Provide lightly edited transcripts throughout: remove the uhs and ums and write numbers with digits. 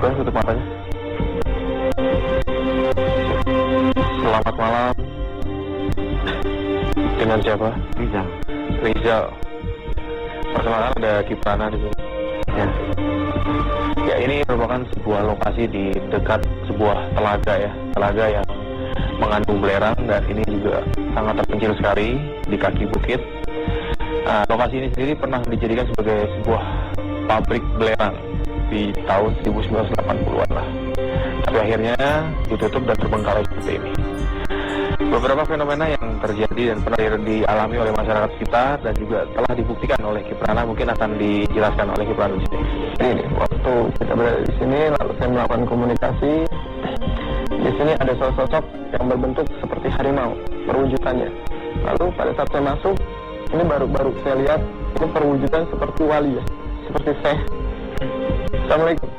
Buka, tutup matanya. Selamat malam. Dengan siapa? Rizal. Rizal. Perkenalkan ada Kiprana di sini. Ya. Ya, ini merupakan sebuah lokasi di dekat sebuah telaga ya. Telaga yang mengandung belerang dan ini juga sangat terpencil sekali di kaki bukit. Lokasi ini sendiri pernah dijadikan sebagai sebuah pabrik belerang di tahun 1980-an lah. Tapi akhirnya ditutup dan terbengkalai seperti ini. Beberapa fenomena yang terjadi dan pernah dialami oleh masyarakat kita dan juga telah dibuktikan oleh Kiprana mungkin akan dijelaskan oleh Kiprana di sini. Ini waktu kita berada di sini, lalu saya melakukan komunikasi. Di sini ada sosok yang berbentuk seperti harimau, perwujudannya. Lalu pada saat saya masuk, ini baru saya lihat ini perwujudan seperti wali ya, seperti Syekh. Assalamualaikum.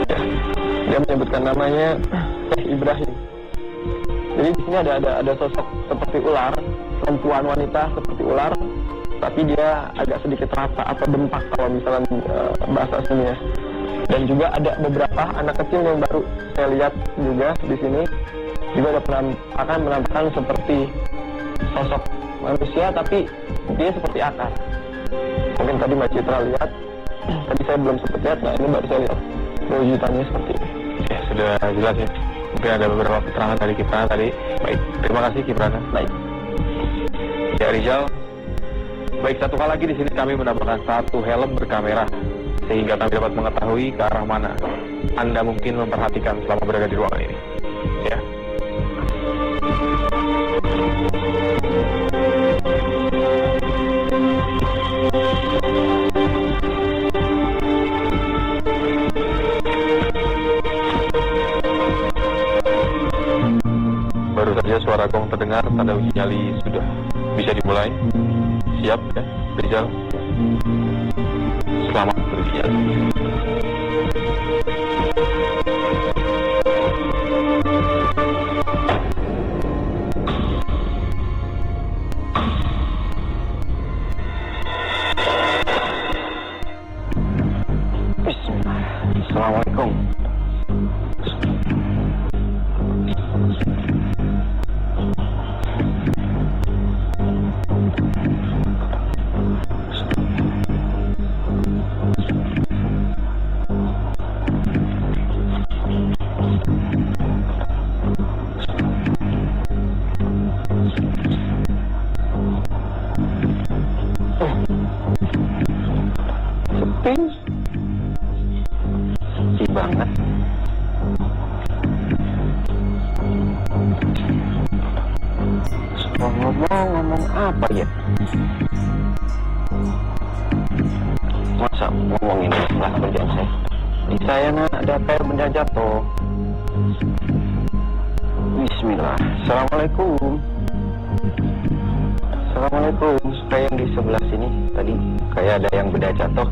Ya, dia menyebutkan namanya Syekh Ibrahim. Jadi di sini ada sosok seperti ular, perempuan wanita seperti ular, tapi dia agak sedikit rata atau dempak kalau misalnya bahasa sini ya. Dan juga ada beberapa anak kecil yang baru saya lihat juga di sini juga ada penampakan seperti sosok manusia tapi dia seperti akar. Mungkin tadi Mbak Citra lihat, tadi saya belum sempat lihat, nah ini baru saya lihat perwujudannya seperti ini. Ya, sudah jelas ya. Mungkin ada beberapa keterangan dari Kiprana tadi. Baik, terima kasih Kiprana. Baik. Ya Rizal. Baik, satu hal lagi di sini kami mendapatkan satu helm berkamera sehingga kami dapat mengetahui ke arah mana Anda mungkin memperhatikan selama berada di ruangan ini. Ya. Baru saja suara gong terdengar, tanda uji nyali sudah bisa dimulai. Siap ya, Rizal? Selamat beruji nyali. Bismillah. Assalamualaikum. Sepi banget. Ngomong apa ya? Masa ngomongin masalah kerjaan saya? Di saya ada kayak benda jatuh. Bismillah. Assalamualaikum. Assalamualaikum. Kayak yang di sebelah sini tadi kayak ada yang benda jatuh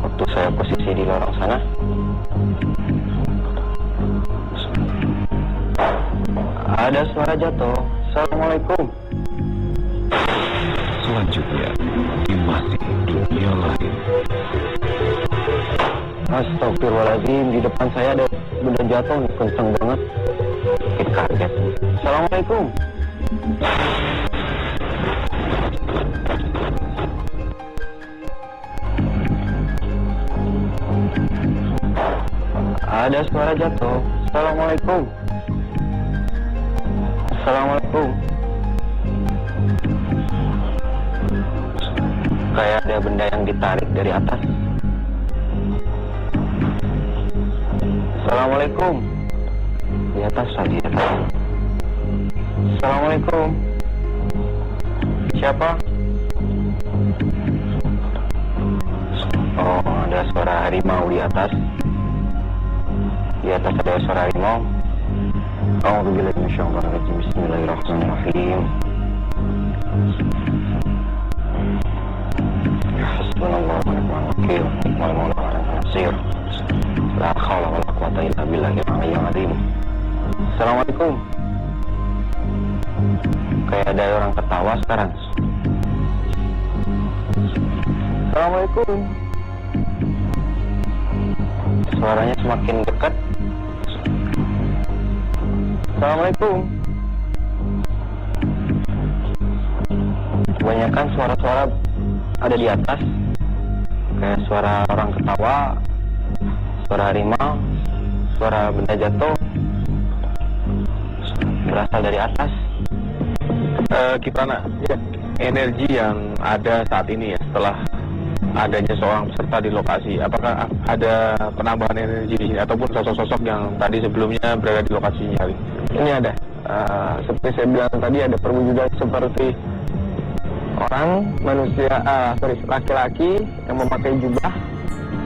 waktu saya posisi di lorong sana. Ada suara jatuh. Assalamualaikum. Selanjutnya di masih dunia lain. Astagfirullahaladzim, di depan saya ada benda jatuh nih, kenceng banget. Bikin kaget. Assalamualaikum. Ada suara jatuh. Assalamualaikum. Assalamualaikum. Kayak ada benda yang ditarik dari atas. Assalamualaikum. Di atas tadi ya. Assalamualaikum. Siapa? Oh, ada suara harimau di atas. Di atas ada suara harimau. A'udzubillahi minasyaitonir rajim. Bismillahirrahmanirrahim. Hasbunallahu wa ni'mal wakil. Ni'mal maula wa ni'mal nasir. La haula wa la quwwata illa billahil aliyyil azim. Assalamualaikum. Kayak ada orang ketawa sekarang. Assalamualaikum. Suaranya semakin dekat. Assalamualaikum. Kebanyakan suara-suara ada di atas, kayak suara orang ketawa, suara harimau, suara benda jatuh, berasal dari atas. Kiprana, Ya. energi yang ada saat ini ya, setelah adanya seorang peserta di lokasi, apakah ada penambahan energi di sini ataupun sosok-sosok yang tadi sebelumnya berada di lokasinya hari? Ini ada, seperti saya bilang tadi, ada perwujudan seperti orang, manusia, laki-laki yang memakai jubah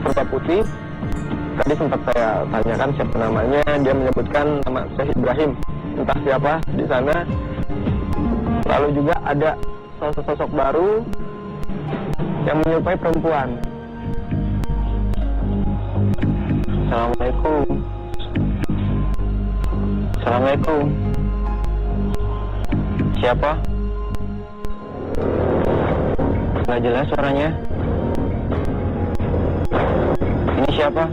serba putih. Tadi sempat saya tanyakan siapa namanya, dia menyebutkan nama Syekh Ibrahim, entah siapa di sana. Lalu juga ada sosok-sosok baru yang menyerupai perempuan. Assalamualaikum. Assalamualaikum. Siapa? Nggak jelas suaranya. Ini siapa?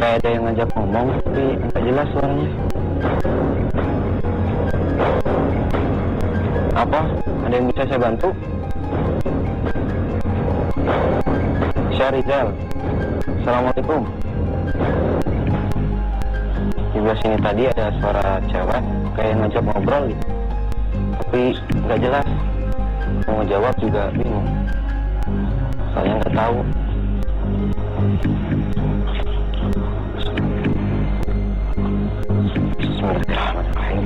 Kayak ada yang ngajak ngomong, tapi nggak jelas suaranya. Apa? Ada yang bisa saya bantu? Syarizal. Assalamualaikum. Di sebelah sini tadi ada suara cewek kayak ngajak ngobrol gitu, tapi nggak jelas. Mau jawab juga bingung, soalnya nggak tahu. Bismillahirrahmanirrahim.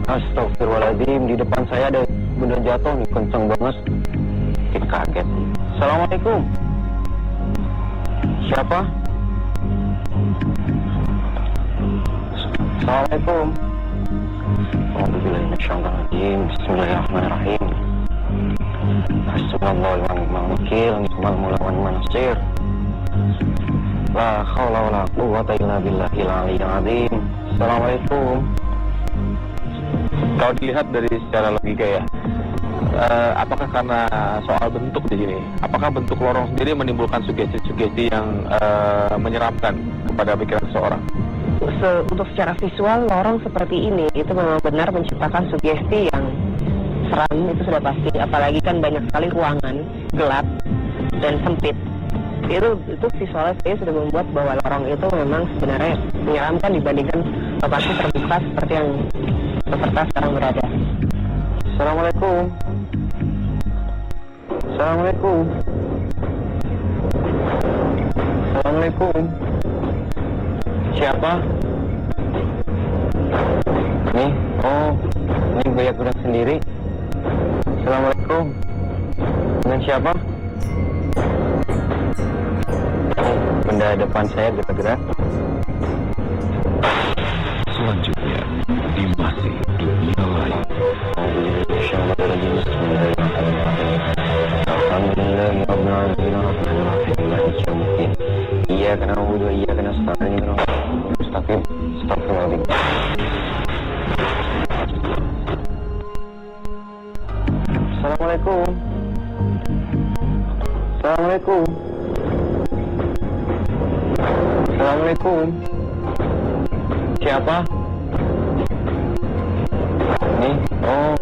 Astagfirullahaladzim, di depan saya ada benda jatuh nih, kenceng banget. Bikin kaget. Assalamualaikum. Siapa? Assalamualaikum. Bismillahirrahmanirrahim. Bismillahirrahmanirrahim. Hasbunallahu ni'mal maula wa ni'mal nasir. La haula wala quwwata illa billahil aliyyil azim. Assalamualaikum. Kalau dilihat dari secara logika ya, apakah karena soal bentuk di sini? Apakah bentuk lorong sendiri menimbulkan sugesti-sugesti yang menyeramkan kepada pikiran seseorang? Untuk secara visual, lorong seperti ini itu memang benar menciptakan sugesti yang seram, itu sudah pasti. Apalagi kan banyak sekali ruangan gelap dan sempit. Itu visualnya saya sudah membuat bahwa lorong itu memang sebenarnya menyeramkan dibandingkan lokasi terbuka seperti yang peserta sekarang berada. Assalamualaikum. Assalamualaikum. Assalamualaikum. Siapa? Nih, oh, ini Buya Gudang sendiri. Assalamualaikum. Dengan siapa? Benda depan saya gerak-gerak. Selanjutnya di masih dunia lain. Iya karena wudhu, iya karena setahun ini Astagfirullahaladzim. Assalamualaikum. Assalamualaikum. Assalamualaikum. Siapa? Nih, oh,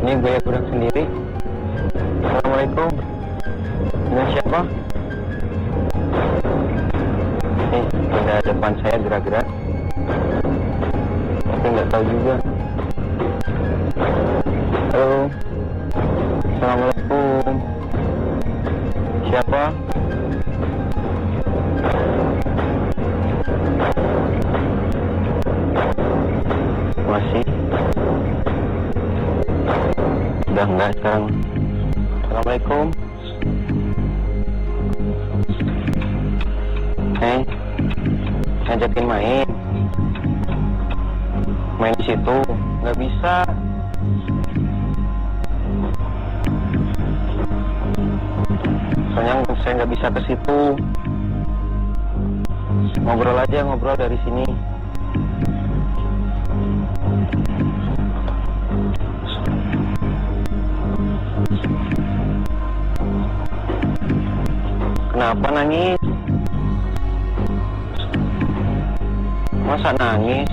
ini Buya Gudang sendiri. Assalamualaikum. Dengan siapa? Nih, benda depan saya gerak-gerak, tapi nggak tahu juga. Halo. Assalamualaikum. Siapa? Masih? Udah enggak sekarang. Assalamualaikum. Hei, ngajakin main di situ, nggak bisa. Soalnya saya nggak bisa ke situ. Ngobrol aja, ngobrol dari sini. Kenapa nangis? Masa nangis?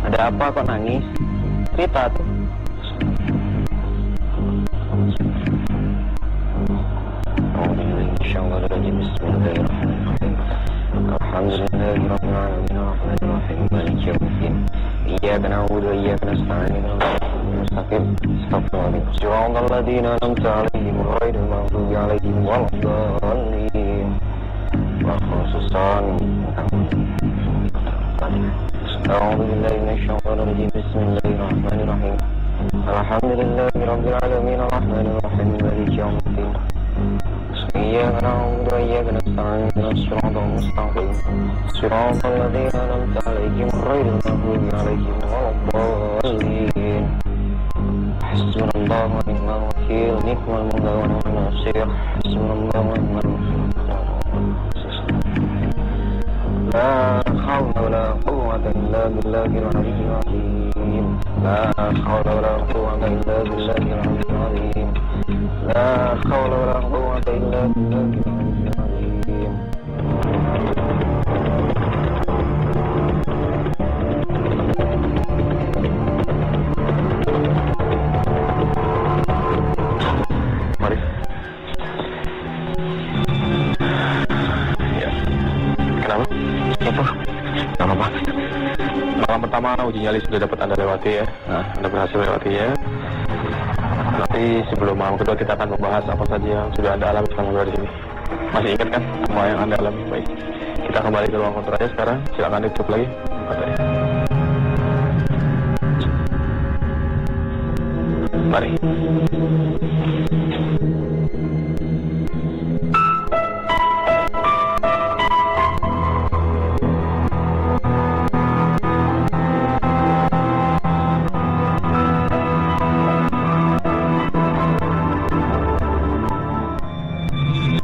Ada apa kok nangis? Cerita tuh. إياك نعبد وإياك نستعين المستقيم استغفر الله صراط الذين أنعمت عليهم غير المغضوب عليهم ولا الضالين وخصوصا أعوذ بالله من الشيطان الرجيم بسم الله الرحمن الرحيم الحمد لله رب العالمين الرحمن الرحيم مالك يوم الدين إياك نعبد وإياك نستعين الصراط المستقيم صراط الذين أنعمت عليهم غير المغضوب عليهم ولا الضالين حسبنا الله ونعم الوكيل نعم المولى ونعم النصير حسبنا الله ونعم الوكيل لا حول ولا قوة إلا بالله العلي العظيم لا حول ولا قوة إلا بالله العلي العظيم لا حول ولا قوة إلا بالله العلي العظيم Mari. Ya. Kenapa? Apa? Kenapa? Malam pertama uji nyali sudah dapat Anda lewati ya. Anda berhasil lewatinya. Nanti sebelum malam kedua kita akan membahas apa saja yang sudah Anda alami selama berada di sini. Masih ingat kan semua yang Anda alami? Baik. Kita kembali ke ruang kontrol aja sekarang. Silakan ditutup lagi. Mari.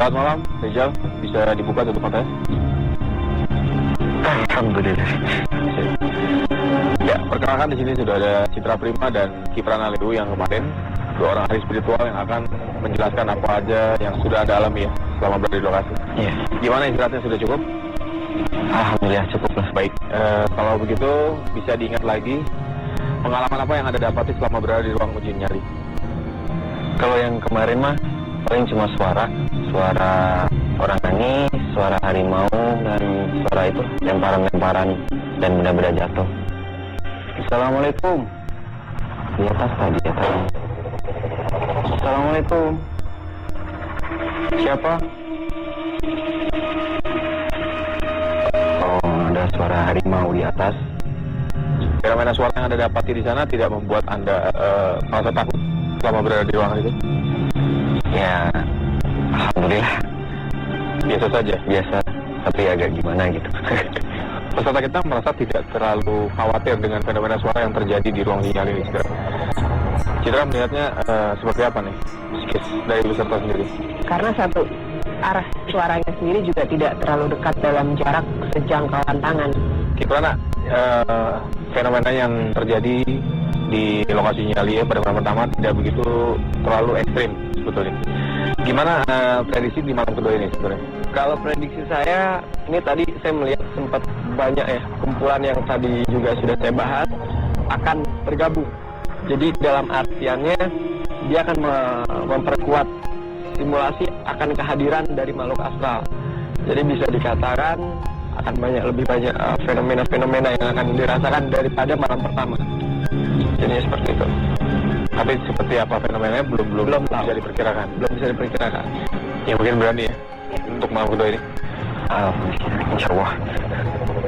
Selamat malam, Rizal. Bisa dibuka tutup matanya? Alhamdulillah. Ya, perkenalkan di sini sudah ada Citra Prima dan Kipran Alidu yang kemarin, dua orang ahli spiritual yang akan menjelaskan apa aja yang sudah Anda alami ya selama berada di lokasi. Iya. Gimana istirahatnya, sudah cukup? Alhamdulillah cukup lah. Baik, kalau begitu bisa diingat lagi pengalaman apa yang Anda dapati selama berada di ruang uji nyali? Kalau yang kemarin mah paling cuma suara orang nangis, suara harimau, dan suara itu lemparan-lemparan dan benda-benda jatuh. Assalamualaikum. Di atas tadi ya tadi. Assalamualaikum. Siapa? Oh, ada suara harimau di atas. Fenomena suara yang Anda dapati di sana tidak membuat Anda merasa takut selama berada di ruangan itu? Ya, alhamdulillah. Biasa saja? Biasa, tapi agak gimana gitu. Peserta kita merasa tidak terlalu khawatir dengan fenomena suara yang terjadi di ruang nyali ini sekarang. Citra melihatnya seperti apa nih, psikis dari peserta sendiri? Karena satu, arah suaranya sendiri juga tidak terlalu dekat dalam jarak sejangkauan tangan. Gimana fenomena yang terjadi di lokasi nyali ya pada malam pertama tidak begitu terlalu ekstrim sebetulnya. Gimana prediksi di malam kedua ini sebenarnya? Kalau prediksi saya, ini tadi saya melihat sempat banyak ya kumpulan yang tadi juga sudah saya bahas akan bergabung. Jadi dalam artiannya dia akan memperkuat simulasi akan kehadiran dari makhluk astral. Jadi bisa dikatakan akan lebih banyak fenomena-fenomena yang akan dirasakan daripada malam pertama. Jadi seperti itu. Tapi seperti apa fenomenanya belum bisa diperkirakan. Belum bisa diperkirakan. Ya mungkin berani ya untuk malam kedua ini. Insya Allah.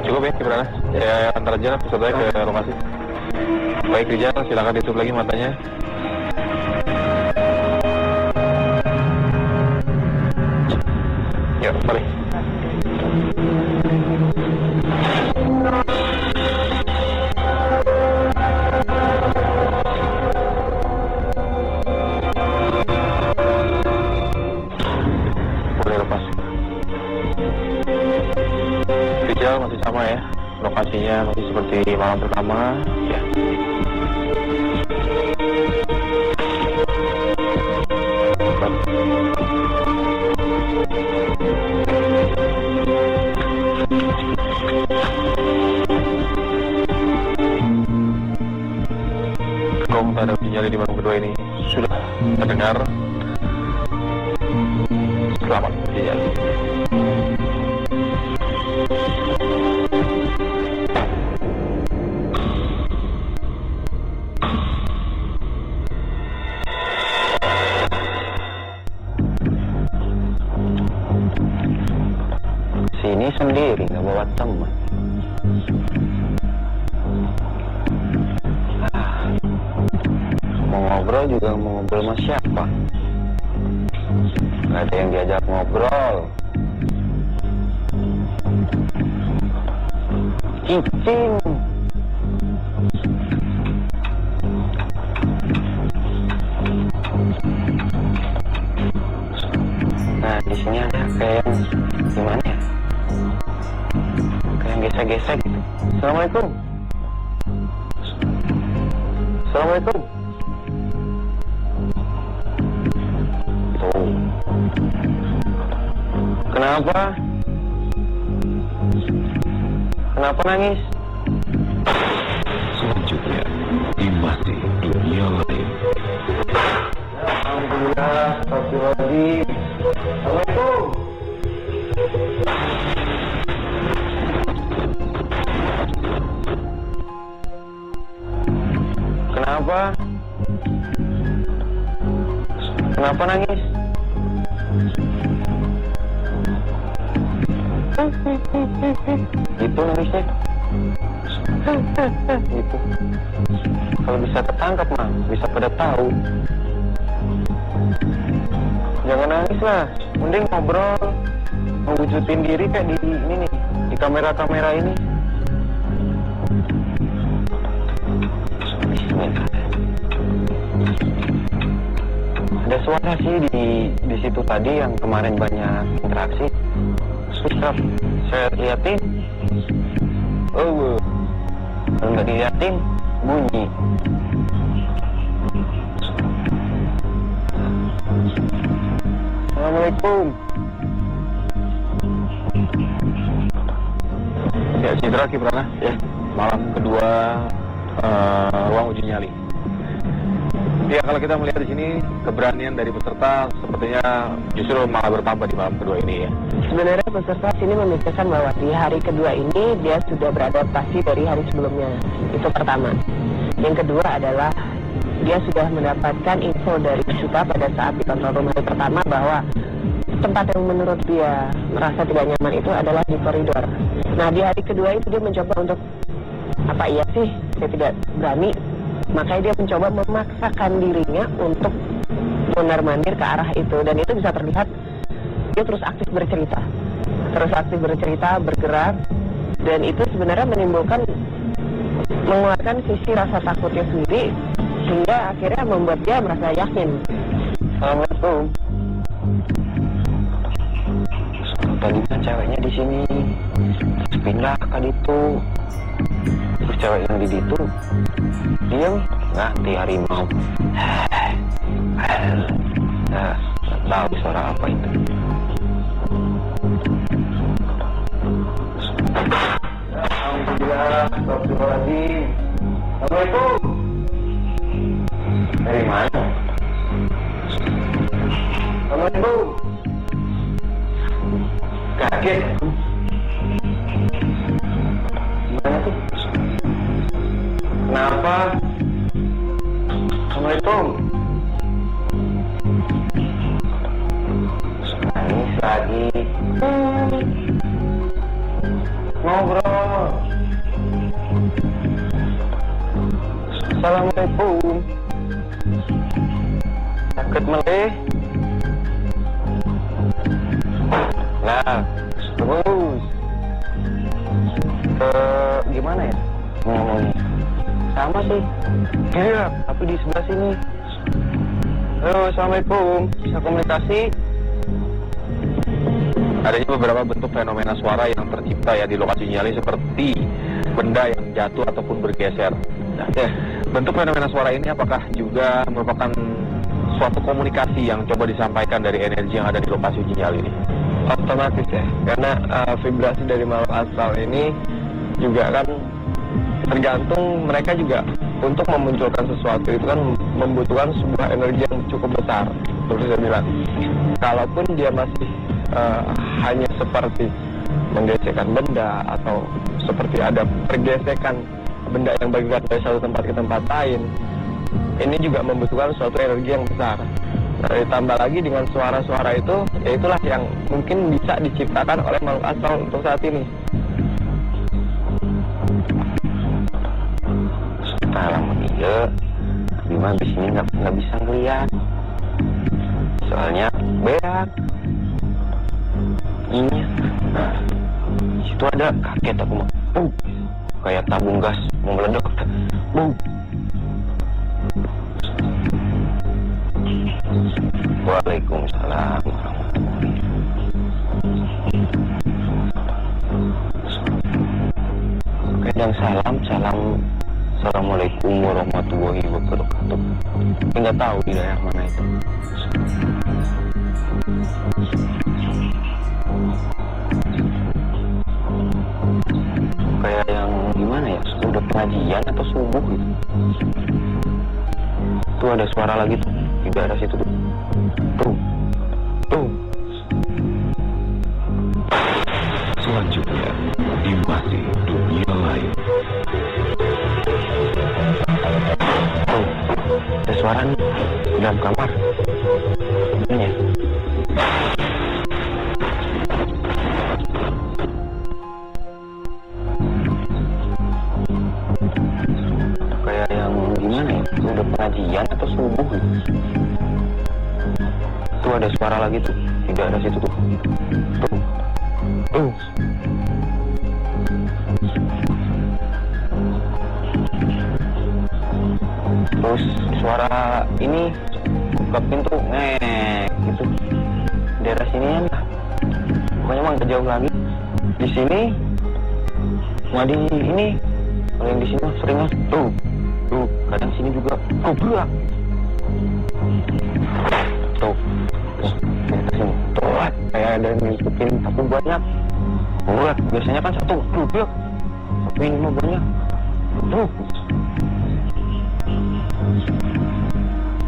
Cukup ya Kiprana. Saya antar aja pesertanya ke lokasi. Baik Rizal, silakan ditutup lagi matanya. Yuk, mari. Boleh lepas. Rizal masih sama ya, lokasinya masih seperti malam pertama ya. sobat. Gong terhadap uji nyali di malam kedua ini sudah terdengar. Selamat uji nyali. Sini sendiri, nggak bawa teman. Mau ngobrol juga mau ngobrol sama siapa? Nggak ada yang diajak ngobrol. Cicing. Nah, di sini ada kayak yang gimana ya? Kayak yang gesek-gesek gitu. Assalamualaikum. Assalamualaikum. Tuh. Kenapa? Kenapa nangis? Selanjutnya, di masih dunia lain. Alhamdulillah, astagfirullahaladzim. Assalamualaikum. Kenapa? Kenapa nangis? Itu nangisnya. Gitu. Kalau bisa ketangkap mah, bisa pada tahu. Jangan nangis lah, mending ngobrol, mewujudin diri kayak di ini nih, di kamera-kamera ini. Bismillah. Ada suara sih di situ tadi yang kemarin banyak interaksi. Susah, saya liatin. Oh, kalau nggak diliatin, bunyi. Assalamualaikum. Ya, Citra Kiprana, ya, malam kedua ruang uji nyali. Ya, kalau kita melihat di sini keberanian dari peserta sepertinya justru malah bertambah di malam kedua ini ya. Sebenarnya peserta sini memikirkan bahwa di hari kedua ini dia sudah beradaptasi dari hari sebelumnya. Itu pertama. Yang kedua adalah dia sudah mendapatkan info dari Suta pada saat di kontrol room hari pertama bahwa tempat yang menurut dia merasa tidak nyaman itu adalah di koridor. Nah, di hari kedua itu dia mencoba untuk, apa iya sih, saya tidak berani. Makanya dia mencoba memaksakan dirinya untuk mondar-mandir ke arah itu. Dan itu bisa terlihat dia terus aktif bercerita. Bergerak. Dan itu sebenarnya mengeluarkan sisi rasa takutnya sendiri, sehingga akhirnya membuat dia merasa yakin. Assalamualaikum. Tadi kan ceweknya di sini, terus pindah ke ditu. Terus cewek yang di ditu diam, ganti harimau. Nah, tahu suara apa itu? Alhamdulillah, astagfirullahaladzim. Assalamualaikum. Dari mana? Assalamualaikum. Kaget. Gimana sih? Kenapa? Assalamualaikum. Nangis lagi. Ngobrol. Assalamualaikum. Sakit meleh. Nah, terus gimana ya ngomongnya? Sama sih. Iya, tapi di sebelah sini. Halo, assalamualaikum. Bisa komunikasi? Adanya beberapa bentuk fenomena suara yang tercipta ya di lokasi nyali seperti benda yang jatuh ataupun bergeser. Nah, bentuk fenomena suara ini apakah juga merupakan suatu komunikasi yang coba disampaikan dari energi yang ada di lokasi uji nyali ini? Otomatis ya, karena vibrasi dari makhluk astral ini juga kan tergantung, mereka juga untuk memunculkan sesuatu itu kan membutuhkan sebuah energi yang cukup besar. Terus saya bilang, kalaupun dia masih hanya seperti menggesekkan benda atau seperti ada pergesekan benda yang bergerak dari satu tempat ke tempat lain, ini juga membutuhkan suatu energi yang besar. Nah, ditambah lagi dengan suara-suara itu, ya itulah yang mungkin bisa diciptakan oleh makhluk astral untuk saat ini. Sekarang dia, Bima di sini nggak bisa ngeliat, soalnya berat. Ini, nah, di situ ada kaget aku mah, kayak tabung gas mau meledak, Waalaikumsalam warahmatullahi. Oke, dan salam. Assalamualaikum warahmatullahi wabarakatuh. Tapi nggak tahu di daerah mana itu. Kayak yang gimana ya? Udah pengajian atau subuh gitu. Tuh ada suara lagi tuh di daerah situ tuh. Tuh. Selanjutnya, di masih dunia lain. Tuh, ada suara nih di dalam kamar. Ini ya. Kayak yang gimana ya? Udah pengajian atau subuh gitu. Tuh ada suara lagi tuh di daerah situ tuh. Tuh. Terus suara ini buka pintu gitu. Daerah sini lah. Pokoknya emang gak jauh lagi. Di sini di ini. Kalau yang di sini seringnya tuh. Kadang sini juga goblok. Tuh. Di atas sini. Tuh, kayak ada yang ngikutin tapi banyak. Goblok. Biasanya kan satu goblok. Tapi ini mah banyak. Tuh.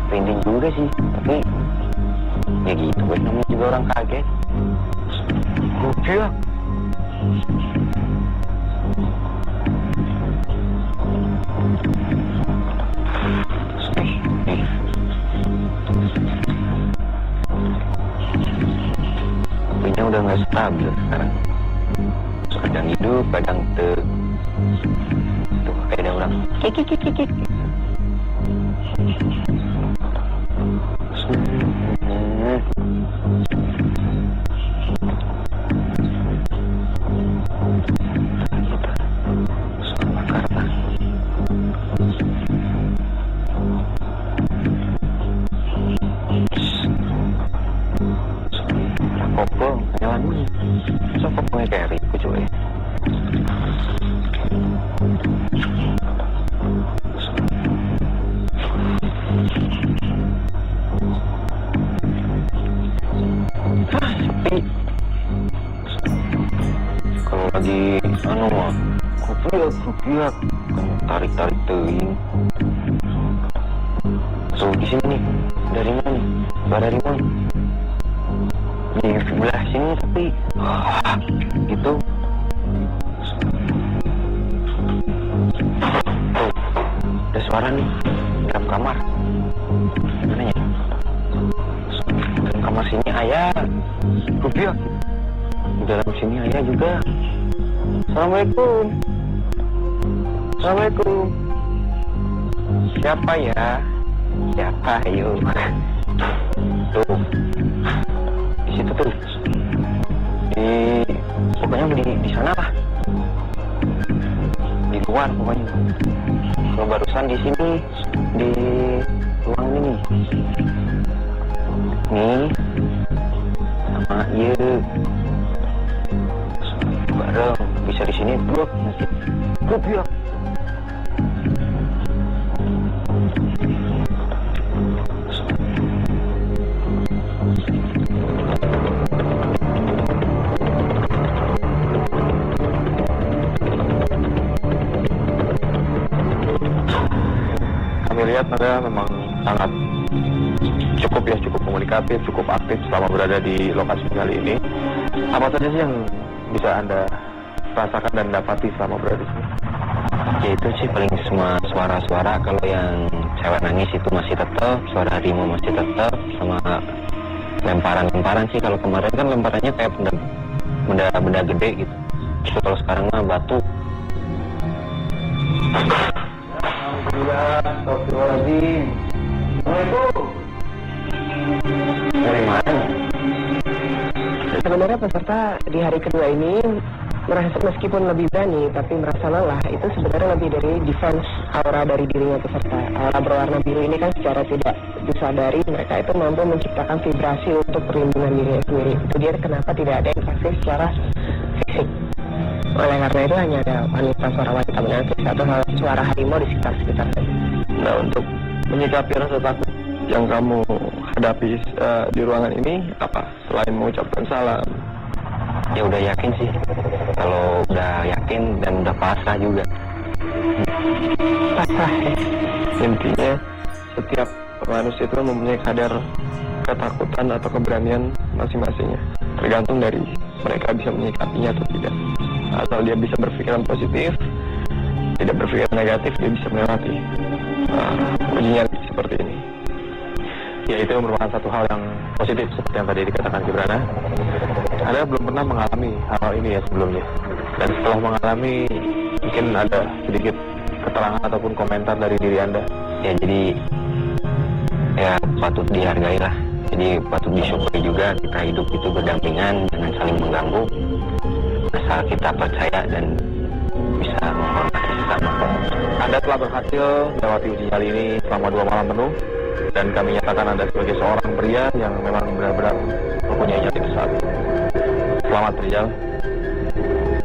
Pending juga sih, tapi ya gitu guys, namanya juga orang kaget. Goblok. Apinya udah nggak stabil sekarang. Kadang hidup, kadang tuh kayak ada orang kik. Kopong, nyalannya. So kopongnya kayak Riku coba ya. Sepi. Kalau lagi mah kopiak tarik teuing. So di sini nih, dari mana nih? Dari mana? Di sebelah sini tapi gitu. Tuh, ada suara nih dalam kamar. Mana ya? Dalam kamar sini ayah. Kopiak. Di dalam sini ayah juga. Assalamualaikum. Siapa ya? Siapa? Ayo. Tuh. Di situ tuh. Pokoknya di sana lah. Di luar pokoknya. Kalau barusan di sini di ruang ini nih. Sama iya. Bareng bisa di sini blok nanti. Goblok. lihat Anda memang sangat cukup komunikatif, cukup aktif selama berada di lokasi kali ini. Apa saja sih yang bisa Anda rasakan dan dapati selama berada di sini? Ya itu sih paling semua suara-suara. Kalau yang cewek nangis itu masih tetap, suara harimau masih tetap, sama lemparan-lemparan sih. Kalau kemarin kan lemparannya kayak benda gede gitu. Terus kalau sekarang mah batu. Astagfirullahaladzim. Assalamualaikum. Dari mana? Sebenarnya peserta di hari kedua ini merasa meskipun lebih berani tapi merasa lelah, itu sebenarnya lebih dari defense aura dari dirinya peserta. Aura berwarna biru ini kan secara tidak disadari mereka itu mampu menciptakan vibrasi untuk perlindungan dirinya sendiri. Itu dia kenapa tidak ada interaksi secara fisik. Oleh karena itu hanya ada suara wanita menangis atau suara harimau di sekitar saja. Nah, untuk menyikapi rasa takut yang kamu hadapi di ruangan ini apa? Selain mengucapkan salam. Ya udah yakin sih. Kalau udah yakin dan udah pasrah juga. Pasrah ya. Intinya setiap manusia itu mempunyai kadar ketakutan atau keberanian masing-masingnya. Tergantung dari mereka bisa menyikapinya atau tidak. Asal dia bisa berpikiran positif, tidak berpikiran negatif, dia bisa melewati uji nyali seperti ini. Ya, itu merupakan satu hal yang positif seperti yang tadi dikatakan Kibrana. Anda belum pernah mengalami hal ini ya sebelumnya. Dan setelah mengalami, mungkin ada sedikit keterangan ataupun komentar dari diri Anda. Ya jadi ya patut dihargai lah. Jadi patut disyukuri juga kita hidup itu berdampingan, jangan saling mengganggu. Asal kita percaya dan bisa menghormati sesama. Anda telah berhasil melewati uji nyali ini selama 2 malam penuh. Dan kami nyatakan Anda sebagai seorang pria yang memang benar-benar mempunyai nyali besar. Selamat Rizal.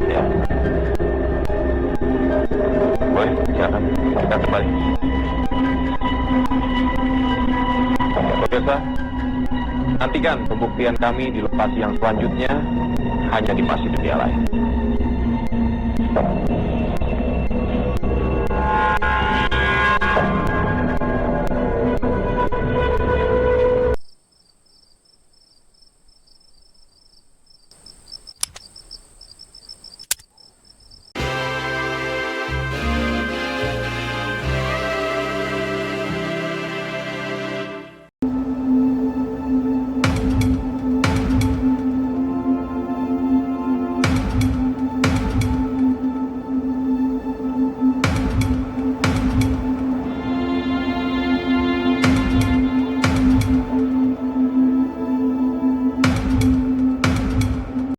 Ya. Boleh, silakan. Kita kembali. Pemirsa, nantikan pembuktian kami di lokasi yang selanjutnya hanya di Masjid Dunia Lain.